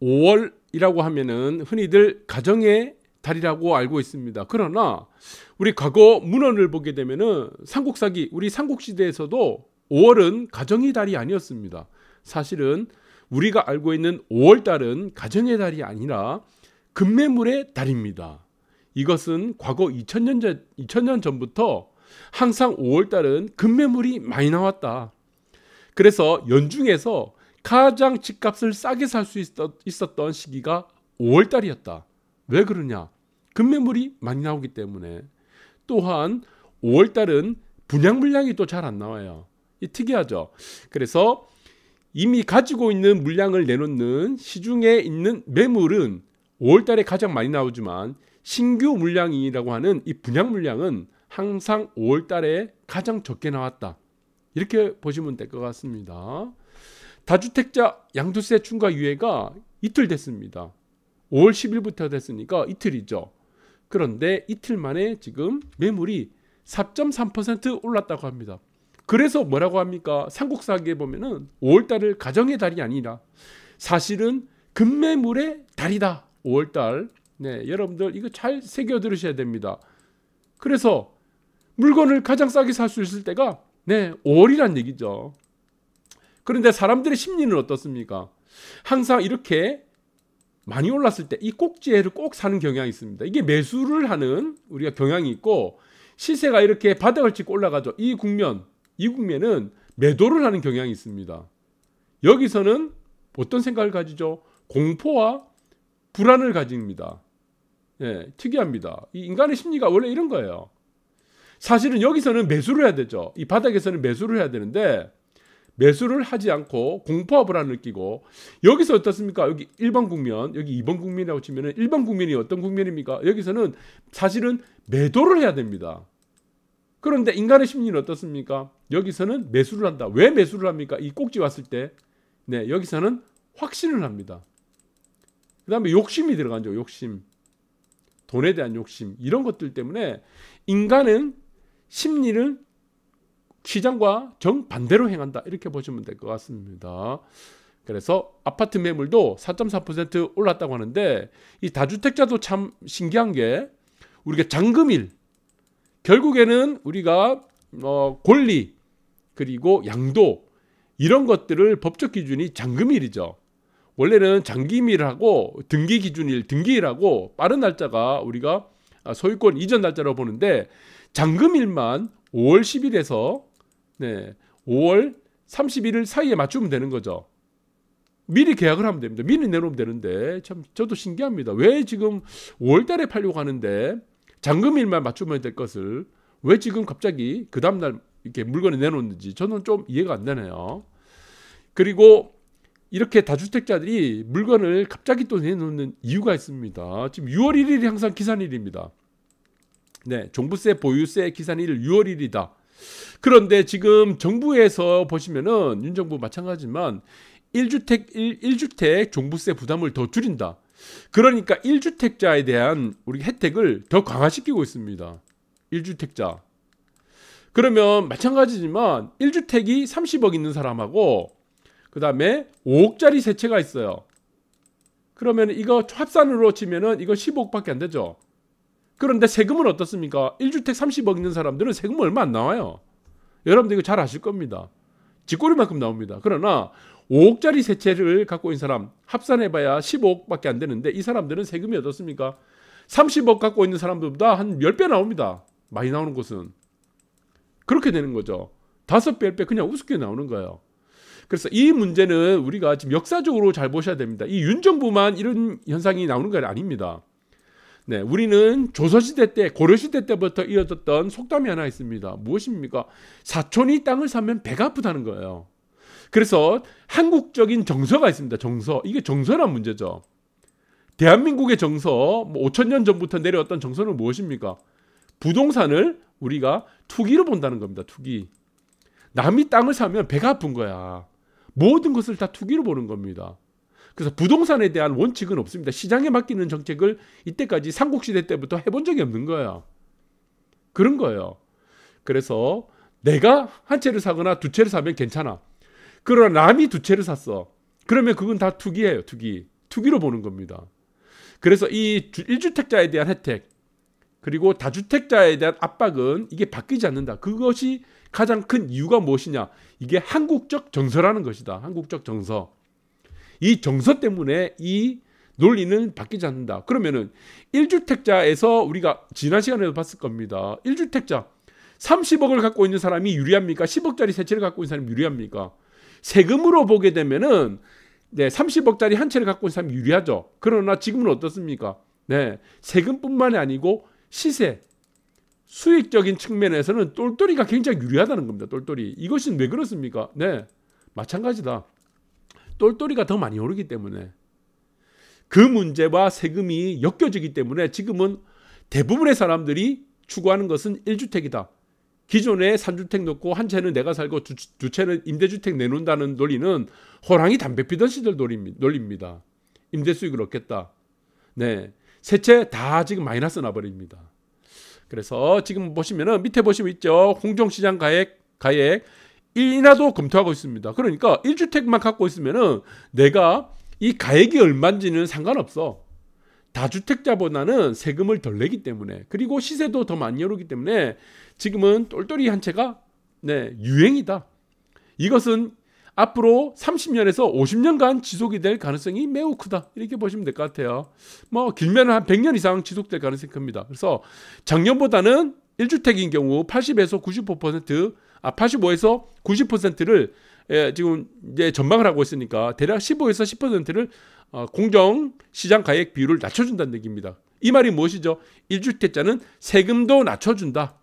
5월이라고 하면은 흔히들 가정의 달이라고 알고 있습니다. 그러나 우리 과거 문헌을 보게 되면은 삼국사기, 우리 삼국시대에서도 5월은 가정의 달이 아니었습니다. 사실은 우리가 알고 있는 5월달은 가정의 달이 아니라 금매물의 달입니다. 이것은 과거 2000년 전부터 항상 5월달은 금매물이 많이 나왔다. 그래서 연중에서 가장 집값을 싸게 살 수 있었던 시기가 5월달이었다. 왜 그러냐? 금매물이 많이 나오기 때문에. 또한 5월달은 분양 물량이 또 잘 안 나와요. 이 특이하죠. 그래서 이미 가지고 있는 물량을 내놓는 시중에 있는 매물은 5월달에 가장 많이 나오지만 신규 물량이라고 하는 이 분양 물량은 항상 5월달에 가장 적게 나왔다. 이렇게 보시면 될 것 같습니다. 다주택자 양도세 중과 유예가 이틀 됐습니다. 5월 10일부터 됐으니까 이틀이죠. 그런데 이틀 만에 지금 매물이 4.3% 올랐다고 합니다. 그래서 뭐라고 합니까? 삼국사기에 보면은 5월달을 가정의 달이 아니라 사실은 금매물의 달이다. 5월달. 네, 여러분들 이거 잘 새겨 들으셔야 됩니다. 그래서 물건을 가장 싸게 살 수 있을 때가 5월이란 얘기죠. 그런데 사람들의 심리는 어떻습니까? 항상 이렇게 많이 올랐을 때 이 꼭지애를 꼭 사는 경향이 있습니다. 이게 매수를 하는 우리가 경향이 있고, 시세가 이렇게 바닥을 찍고 올라가죠. 이 국면은 매도를 하는 경향이 있습니다. 여기서는 어떤 생각을 가지죠? 공포와 불안을 가집니다. 특이합니다. 이 인간의 심리가 원래 이런 거예요. 사실은 여기서는 매수를 해야 되죠. 이 바닥에서는 매수를 해야 되는데 매수를 하지 않고 공포와 불안을 느끼고, 여기서 어떻습니까? 여기 1번 국면, 여기 2번 국면이라고 치면은 1번 국면이 어떤 국면입니까? 여기서는 사실은 매도를 해야 됩니다. 그런데 인간의 심리는 어떻습니까? 여기서는 매수를 한다. 왜 매수를 합니까? 이 꼭지 왔을 때. 여기서는 확신을 합니다. 그 다음에 욕심이 들어가죠. 욕심. 돈에 대한 욕심. 이런 것들 때문에 인간은 심리를 시장과 정반대로 행한다. 이렇게 보시면 될 것 같습니다. 그래서 아파트 매물도 4.4% 올랐다고 하는데, 이 다주택자도 참 신기한 게 우리가 잔금일, 결국에는 우리가 권리 그리고 양도 이런 것들을 법적 기준이 잔금일이죠. 원래는 장기밀하고 등기 기준일, 등기일하고 빠른 날짜가 우리가 소유권 이전 날짜라고 보는데, 잔금일만 5월 10일에서 5월 31일 사이에 맞추면 되는 거죠. 미리 계약을 하면 됩니다. 미리 내놓으면 되는데 참 저도 신기합니다. 왜 지금 5월 달에 팔려고 하는데 잔금일만 맞추면 될 것을 왜 지금 갑자기 그 다음날 이렇게 물건을 내놓는지 저는 좀 이해가 안 되네요. 그리고 이렇게 다주택자들이 물건을 갑자기 또 내놓는 이유가 있습니다. 지금 6월 1일이 항상 기산일입니다. 종부세, 보유세 기산일 6월 1일이다. 그런데 지금 정부에서 보시면은 윤정부 마찬가지지만 1주택 종부세 부담을 더 줄인다. 그러니까 1주택자에 대한 우리 혜택을 더 강화시키고 있습니다. 1주택자. 그러면 마찬가지지만 1주택이 30억 있는 사람하고 그 다음에 5억짜리 세 채가 있어요. 그러면 이거 합산으로 치면은 이거 15억밖에 안 되죠. 그런데 세금은 어떻습니까? 1주택 30억 있는 사람들은 세금 얼마 안 나와요. 여러분들 이거 잘 아실 겁니다. 쥐꼬리만큼 나옵니다. 그러나 5억짜리 세 채를 갖고 있는 사람 합산해봐야 15억밖에 안 되는데, 이 사람들은 세금이 어떻습니까? 30억 갖고 있는 사람들보다 한 10배 나옵니다. 많이 나오는 곳은. 그렇게 되는 거죠. 5배, 10배 그냥 우습게 나오는 거예요. 그래서 이 문제는 우리가 지금 역사적으로 잘 보셔야 됩니다. 이 윤정부만 이런 현상이 나오는 건 아닙니다. 우리는 조선시대 때, 고려시대 때부터 이어졌던 속담이 하나 있습니다. 무엇입니까? 사촌이 땅을 사면 배가 아프다는 거예요. 그래서 한국적인 정서가 있습니다. 정서. 이게 정서란 문제죠. 대한민국의 정서, 5,000년 전부터 내려왔던 정서는 무엇입니까? 부동산을 우리가 투기로 본다는 겁니다. 투기. 남이 땅을 사면 배가 아픈 거야. 모든 것을 다 투기로 보는 겁니다. 그래서 부동산에 대한 원칙은 없습니다. 시장에 맡기는 정책을 이때까지 삼국시대 때부터 해본 적이 없는 거예요. 그런 거예요. 그래서 내가 한 채를 사거나 두 채를 사면 괜찮아. 그러나 남이 두 채를 샀어. 그러면 그건 다 투기예요. 투기 투기로 보는 겁니다. 그래서 이 1주택자에 대한 혜택 그리고 다주택자에 대한 압박은 이게 바뀌지 않는다. 그것이 가장 큰 이유가 무엇이냐? 이게 한국적 정서라는 것이다. 한국적 정서. 이 정서 때문에 이 논리는 바뀌지 않는다. 그러면은 1주택자에서 우리가 지난 시간에도 봤을 겁니다. 1주택자 30억을 갖고 있는 사람이 유리합니까? 10억짜리 세 채를 갖고 있는 사람이 유리합니까? 세금으로 보게 되면은 30억짜리 한 채를 갖고 있는 사람이 유리하죠. 그러나 지금은 어떻습니까? 세금뿐만이 아니고 시세, 수익적인 측면에서는 똘똘이가 굉장히 유리하다는 겁니다. 똘똘이. 이것은 왜 그렇습니까? 마찬가지다. 똘똘이가 더 많이 오르기 때문에 그 문제와 세금이 엮여지기 때문에 지금은 대부분의 사람들이 추구하는 것은 1주택이다. 기존에 3주택 놓고 한 채는 내가 살고 두 채는 임대주택 내놓는다는 논리는 호랑이 담배 피던 시절 논리입니다. 임대 수익을 얻겠다. 세 채 다 지금 마이너스 나버립니다. 그래서 지금 보시면은 밑에 보시면 있죠. 공정시장 가액 인하도 검토하고 있습니다. 그러니까 1주택만 갖고 있으면은 내가 이 가액이 얼마인지는 상관없어. 다주택자보다는 세금을 덜 내기 때문에 그리고 시세도 더 많이 오르기 때문에 지금은 똘똘이 한 채가 유행이다. 이것은 앞으로 30년에서 50년간 지속이 될 가능성이 매우 크다. 이렇게 보시면 될 것 같아요. 뭐 길면 한 100년 이상 지속될 가능성이 큽니다. 그래서 작년보다는 1주택인 경우 80에서 95%, 85에서 90%를 지금 이제 전망을 하고 있으니까 대략 15에서 10%를 공정시장 가액 비율을 낮춰준다는 얘기입니다. 이 말이 무엇이죠? 1주택자는 세금도 낮춰준다.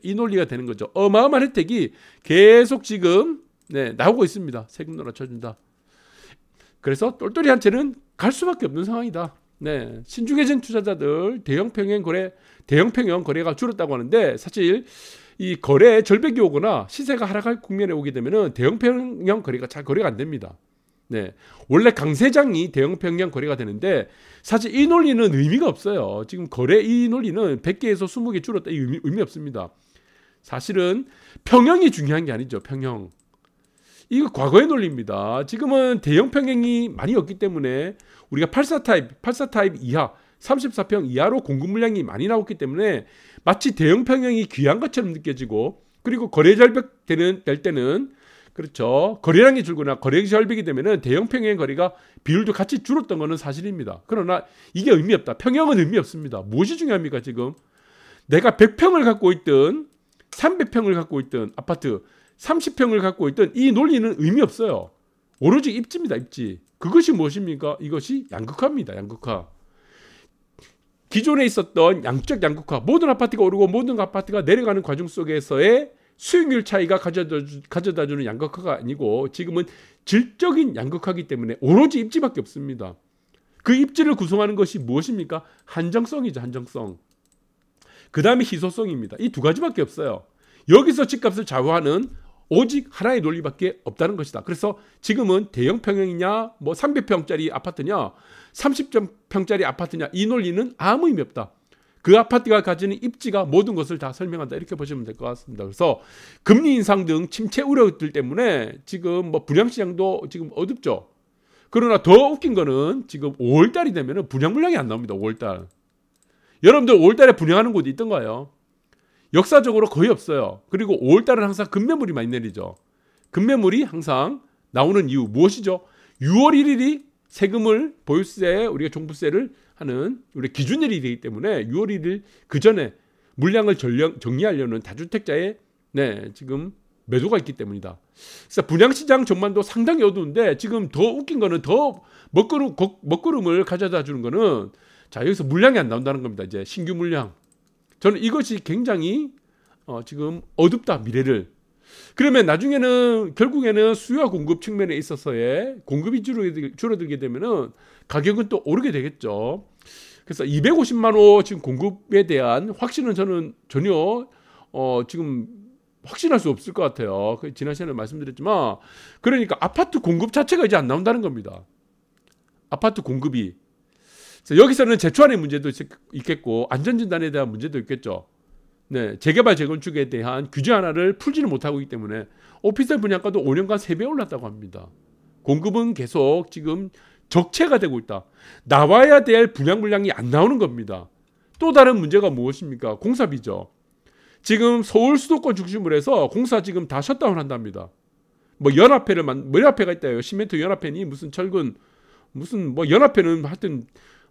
이 논리가 되는 거죠. 어마어마한 혜택이 계속 지금 나오고 있습니다. 세금도 낮춰준다. 그래서 똘똘이 한 채는 갈 수밖에 없는 상황이다. 신중해진 투자자들 대형 평형 거래가 줄었다고 하는데 사실 이 거래에 절벽이 오거나 시세가 하락할 국면에 오게 되면은 대형 평형 거래가 잘 거래가 안 됩니다. 원래 강세장이 대형 평형 거래가 되는데 사실 이 논리는 의미가 없어요. 지금 거래 이 논리는 100개에서 20개 줄었다. 이 의미 없습니다. 사실은 평형이 중요한 게 아니죠. 평형. 이거 과거의 논리입니다. 지금은 대형 평형이 많이 없기 때문에 우리가 84타입 이하, 34평 이하로 공급 물량이 많이 나왔기 때문에 마치 대형 평형이 귀한 것처럼 느껴지고 그리고 거래 절벽 될 때는 그렇죠. 거래량이 줄거나 거래 절벽이 되면은 대형 평형 거래가 비율도 같이 줄었던 것은 사실입니다. 그러나 이게 의미 없다. 평형은 의미 없습니다. 무엇이 중요합니까? 지금 내가 100평을 갖고 있든 300평을 갖고 있든 아파트 30평을 갖고 있든 이 논리는 의미 없어요. 오로지 입지입니다. 입지. 그것이 무엇입니까? 이것이 양극화입니다. 양극화. 기존에 있었던 양적 양극화, 모든 아파트가 오르고 모든 아파트가 내려가는 과정 속에서의 수익률 차이가 가져다주는 양극화가 아니고 지금은 질적인 양극화이기 때문에 오로지 입지밖에 없습니다. 그 입지를 구성하는 것이 무엇입니까? 한정성이죠. 한정성. 그 다음에 희소성입니다. 이 두 가지밖에 없어요. 여기서 집값을 좌우하는 오직 하나의 논리밖에 없다는 것이다. 그래서 지금은 대형 평형이냐 뭐 300평짜리 아파트냐 30평짜리 아파트냐 이 논리는 아무 의미 없다. 그 아파트가 가지는 입지가 모든 것을 다 설명한다. 이렇게 보시면 될 것 같습니다. 그래서 금리 인상 등 침체 우려들 때문에 지금 뭐 분양시장도 지금 어둡죠. 그러나 더 웃긴 거는 지금 5월달이 되면 분양 물량이 안 나옵니다. 5월달. 여러분들 5월달에 분양하는 곳이 있던가요? 역사적으로 거의 없어요. 그리고 5월달은 항상 급매물이 많이 내리죠. 급매물이 항상 나오는 이유 무엇이죠? 6월 1일이 세금을 보유세 우리가 종부세를 하는 우리 기준일이 되기 때문에 6월 1일 그 전에 물량을 정리하려는 다주택자의 지금 매도가 있기 때문이다. 그래서 분양시장 전반도 상당히 어두운데 지금 더 웃긴 거는 더 먹구름을 가져다 주는 거는 자 여기서 물량이 안 나온다는 겁니다. 이제 신규 물량. 저는 이것이 굉장히 지금 어둡다 미래를. 그러면 나중에는 결국에는 수요와 공급 측면에 있어서의 공급이 줄어들게 되면은 가격은 또 오르게 되겠죠. 그래서 250만 호 지금 공급에 대한 확신은 저는 전혀 지금 확신할 수 없을 것 같아요. 지난 시간에 말씀드렸지만 그러니까 아파트 공급 자체가 이제 안 나온다는 겁니다. 아파트 공급이. 그래서 여기서는 재초안의 문제도 있겠고 안전진단에 대한 문제도 있겠죠. 재개발 재건축에 대한 규제 하나를 풀지를 못하고 있기 때문에 오피스텔 분양가도 5년간 3배 올랐다고 합니다. 공급은 계속 지금 적체가 되고 있다. 나와야 될 분양 물량이 안 나오는 겁니다. 또 다른 문제가 무엇입니까? 공사비죠. 지금 서울 수도권 중심으로 해서 공사 지금 다 셧다운 한답니다. 뭐 연합회가 있다요. 시멘트 연합회니 무슨 철근 무슨 뭐 연합회는 하여튼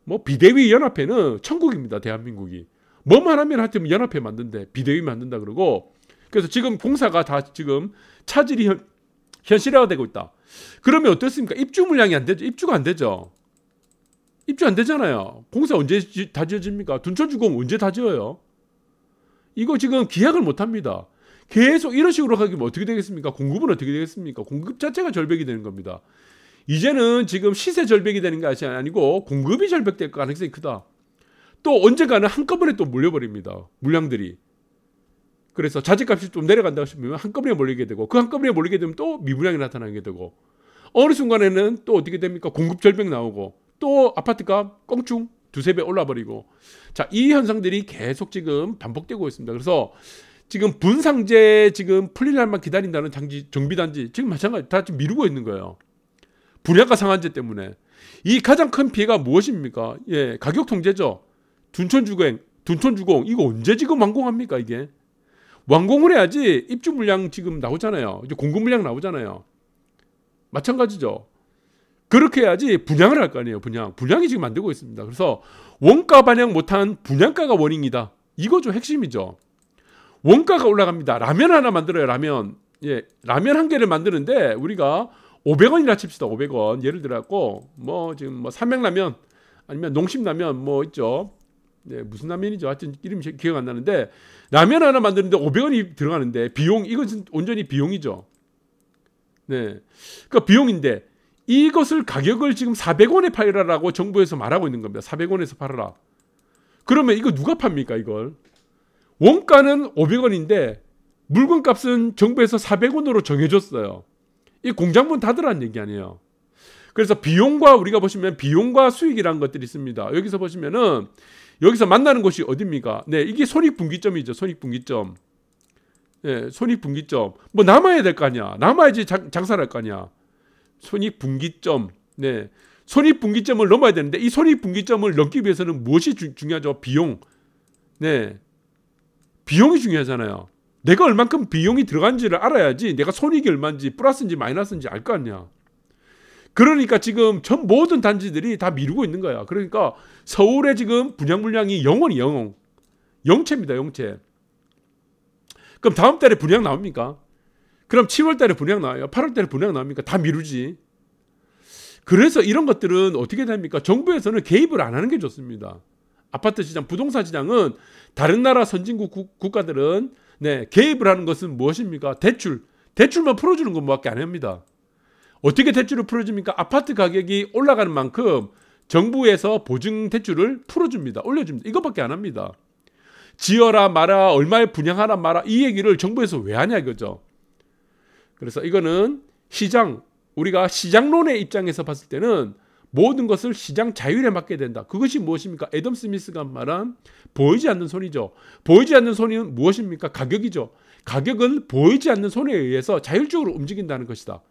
뭐 비대위 연합회는 천국입니다. 대한민국이. 뭐만 하면 하여튼 연합회 만든대. 비대위 만든다 그러고. 그래서 지금 공사가 다 지금 차질이 현실화되고 있다. 그러면 어떻습니까? 입주 물량이 안 되죠. 입주가 안 되죠. 입주 안 되잖아요. 공사 언제 다 지어집니까? 둔촌주공 언제 다 지어요? 이거 지금 기약을 못 합니다. 계속 이런 식으로 가면 어떻게 되겠습니까? 공급은 어떻게 되겠습니까? 공급 자체가 절벽이 되는 겁니다. 이제는 지금 시세 절벽이 되는 것이 아니고 공급이 절벽될 가능성이 크다. 또 언젠가는 한꺼번에 또 몰려버립니다. 물량들이. 그래서 자재값이 좀 내려간다고 싶으면 한꺼번에 몰리게 되고 그 한꺼번에 몰리게 되면 또 미분양이 나타나게 되고 어느 순간에는 또 어떻게 됩니까? 공급 절벽 나오고 또 아파트값 껑충 두세 배 올라버리고 자, 이 현상들이 계속 지금 반복되고 있습니다. 그래서 지금 분상제 지금 풀릴 날만 기다린다는 정비단지 지금 마찬가지 다 지금 미루고 있는 거예요. 분양가 상한제 때문에. 이 가장 큰 피해가 무엇입니까? 예, 가격 통제죠. 둔촌주공 이거 언제 지금 완공합니까 이게? 완공을 해야지 입주 물량 지금 나오잖아요. 이제 공급 물량 나오잖아요. 마찬가지죠. 그렇게 해야지 분양을 할 거 아니에요. 분양이 지금 안 되고 있습니다. 그래서 원가 반영 못한 분양가가 원인이다. 이거죠. 핵심이죠. 원가가 올라갑니다. 라면 하나 만들어요. 라면. 예, 라면 한 개를 만드는데 우리가 500원이라 칩시다. 500원. 예를 들어갖고 뭐 지금 뭐 삼양라면 아니면 농심라면 뭐 있죠. 네, 무슨 라면이죠. 하여튼 이름이 기억 안 나는데 라면 하나 만드는데 500원이 들어가는데 비용 이것은 온전히 비용이죠. 네, 그러니까 비용인데 이것을 가격을 지금 400원에 팔아라라고 정부에서 말하고 있는 겁니다. 400원에서 팔아라. 그러면 이거 누가 팝니까 이걸? 원가는 500원인데 물건값은 정부에서 400원으로 정해줬어요. 이 공장문 닫으라는 얘기 아니에요. 그래서 비용과 우리가 보시면 비용과 수익이라는 것들이 있습니다. 여기서 보시면은 여기서 만나는 곳이 어디입니까? 네, 이게 손익분기점이죠. 손익분기점. 네, 손익분기점. 뭐 남아야 될 거 아니야. 남아야지 장사를 할 거 아니야. 손익분기점. 네, 손익분기점을 넘어야 되는데 이 손익분기점을 넘기 위해서는 무엇이 중요하죠? 비용. 네, 비용이 중요하잖아요. 내가 얼만큼 비용이 들어간지를 알아야지 내가 손익이 얼마인지 플러스인지 마이너스인지 알 거 아니야. 그러니까 지금 전 모든 단지들이 다 미루고 있는 거야. 그러니까 서울에 지금 분양 물량이 영체입니다. 영체. 그럼 다음 달에 분양 나옵니까? 그럼 7월 달에 분양 나와요. 8월 달에 분양 나옵니까? 다 미루지. 그래서 이런 것들은 어떻게 됩니까? 정부에서는 개입을 안 하는 게 좋습니다. 아파트 시장, 부동산 시장은 다른 나라 선진국 국가들은 네, 개입을 하는 것은 무엇입니까? 대출만 풀어주는 것밖에 안 합니다. 어떻게 대출을 풀어줍니까? 아파트 가격이 올라가는 만큼 정부에서 보증 대출을 풀어줍니다. 올려줍니다. 이것밖에 안 합니다. 지어라 마라 얼마에 분양하라 마라 이 얘기를 정부에서 왜 하냐 이거죠. 그래서 이거는 우리가 시장론의 입장에서 봤을 때는 모든 것을 시장 자율에 맡게 된다. 그것이 무엇입니까? 애덤 스미스가 말한 보이지 않는 손이죠. 보이지 않는 손은 무엇입니까? 가격이죠. 가격은 보이지 않는 손에 의해서 자율적으로 움직인다는 것이다.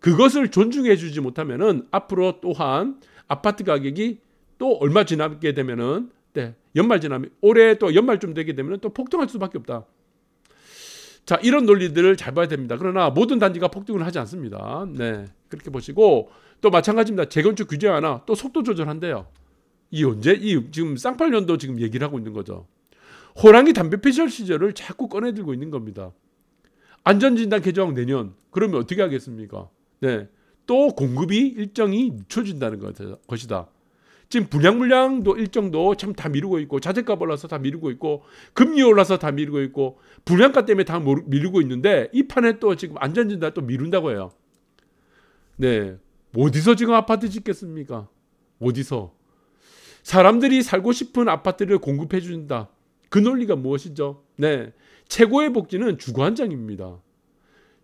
그것을 존중해 주지 못하면은 앞으로 또한 아파트 가격이 또 얼마 지나게 되면은 네, 연말 지나면 올해 또 연말쯤 되게 되면은 또 폭등할 수밖에 없다. 자, 이런 논리들을 잘 봐야 됩니다. 그러나 모든 단지가 폭등을 하지 않습니다. 네, 그렇게 보시고 또 마찬가지입니다. 재건축 규제 하나 또 속도 조절한대요. 지금 쌍팔년도 지금 얘기를 하고 있는 거죠. 호랑이 담배 피셜 시절을 자꾸 꺼내들고 있는 겁니다. 안전진단 개정 내년 그러면 어떻게 하겠습니까? 네, 또 공급이 일정이 늦춰진다는 것이다. 지금 분양 물량도 일정도 참 다 미루고 있고 자재값 올라서 다 미루고 있고 금리 올라서 다 미루고 있고 분양가 때문에 다 미루고 있는데 이 판에 또 지금 안전진단 또 미룬다고 해요. 네, 어디서 지금 아파트 짓겠습니까? 어디서? 사람들이 살고 싶은 아파트를 공급해 준다. 그 논리가 무엇이죠? 네, 최고의 복지는 주거 안정입니다.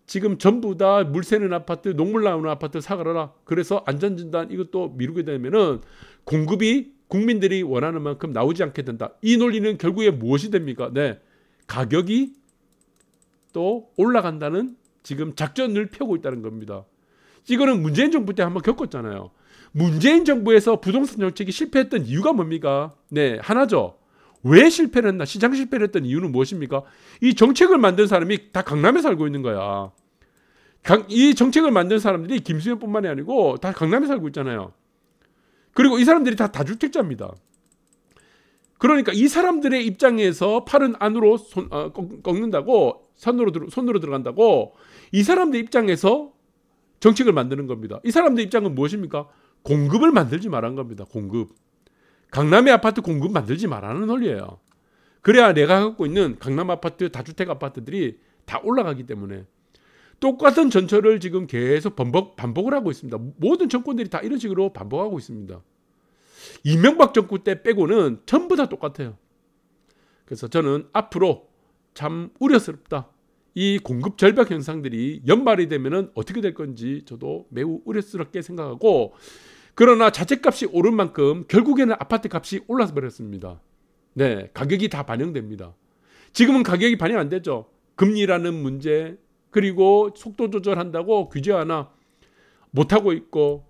지금 전부 다 물 새는 아파트, 녹물 나오는 아파트 사가라. 그래서 안전진단 이것도 미루게 되면은 공급이 국민들이 원하는 만큼 나오지 않게 된다. 이 논리는 결국에 무엇이 됩니까? 네, 가격이 또 올라간다는 지금 작전을 펴고 있다는 겁니다. 이거는 문재인 정부 때 한번 겪었잖아요. 문재인 정부에서 부동산 정책이 실패했던 이유가 뭡니까? 네, 하나죠. 왜 실패를 했나? 시장 실패를 했던 이유는 무엇입니까? 이 정책을 만든 사람이 다 강남에 살고 있는 거야. 이 정책을 만든 사람들이 김수현뿐만이 아니고 다 강남에 살고 있잖아요. 그리고 이 사람들이 다 다주택자입니다. 그러니까 이 사람들의 입장에서 팔은 안으로 꺾는다고, 손으로 들어간다고, 이 사람들 입장에서 정책을 만드는 겁니다. 이 사람들 입장은 무엇입니까? 공급을 만들지 말한 겁니다. 공급. 강남의 아파트 공급 만들지 말라는 논리예요. 그래야 내가 갖고 있는 강남 아파트, 다주택 아파트들이 다 올라가기 때문에. 똑같은 전철을 지금 계속 반복을 하고 있습니다. 모든 정권들이 다 이런 식으로 반복하고 있습니다. 이명박 정부 때 빼고는 전부 다 똑같아요. 그래서 저는 앞으로 참 우려스럽다. 이 공급 절벽 현상들이 연말이 되면은 어떻게 될 건지 저도 매우 우려스럽게 생각하고, 그러나 자재값이 오른 만큼 결국에는 아파트 값이 올라서 버렸습니다. 네, 가격이 다 반영됩니다. 지금은 가격이 반영 안 되죠. 금리라는 문제, 그리고 속도 조절한다고 규제 하나 못하고 있고,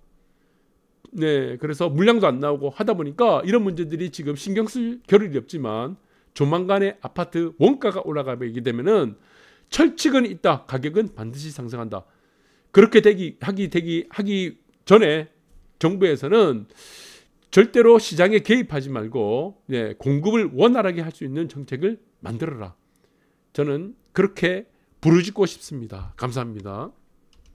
네, 그래서 물량도 안 나오고 하다 보니까 이런 문제들이 지금 신경 쓸 겨를이 없지만, 조만간에 아파트 원가가 올라가게 되면은 철칙은 있다. 가격은 반드시 상승한다. 그렇게 하기 전에 정부에서는 절대로 시장에 개입하지 말고, 네, 공급을 원활하게 할 수 있는 정책을 만들어라. 저는 그렇게 부르짖고 싶습니다. 감사합니다.